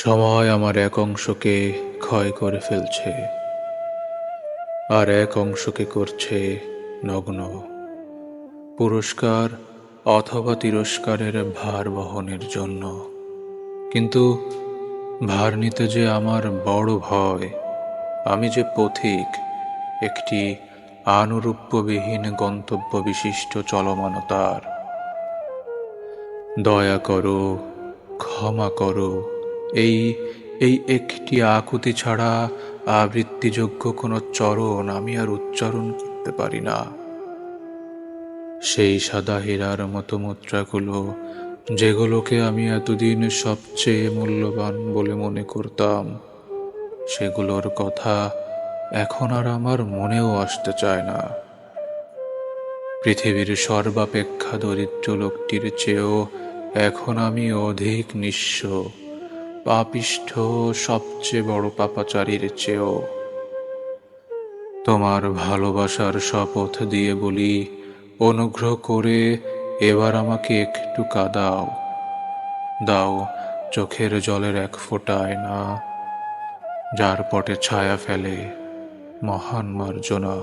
সময় আমার এক অংশকে ক্ষয় করে ফেলছে, আর এক অংশকে করছে নগ্ন। পুরস্কার অথবা তিরস্কারের ভার বহনের জন্য। কিন্তু ভার নিতে যে আমার বড় ভয়। আমি যে পথিক, একটি আনুরূপ্যবিহীন গন্তব্য বিশিষ্ট চলমানতার। দয়া করো, ক্ষমা করো, এই এই একটি আকুতি ছাড়া আবৃত্তিযোগ্য কোনো চরণ আমি আর উচ্চারণ করতে পারি না। সেই সাদা হীরার মতো মুদ্রাগুলো, যেগুলোকে আমি এতদিন সবচেয়ে মূল্যবান বলে মনে করতাম, সেগুলোর কথা এখন আর আমার মনেও আসতে চায় না। পৃথিবীর সর্বাপেক্ষা দরিদ্র লোকটির চেয়েও এখন আমি অধিক নিঃস্ব, পাপিষ্ঠ, সবচেয়ে বড় পাপাচারীর চেয়েও। তোমার ভালোবাসার শপথ দিয়ে বলি, অনুগ্রহ করে এবার আমাকে একটু কাঁদাও। দাও চোখের জলের এক ফোঁটা আয়না, যার পটে ছায়া ফেলে মহান মার্জনা।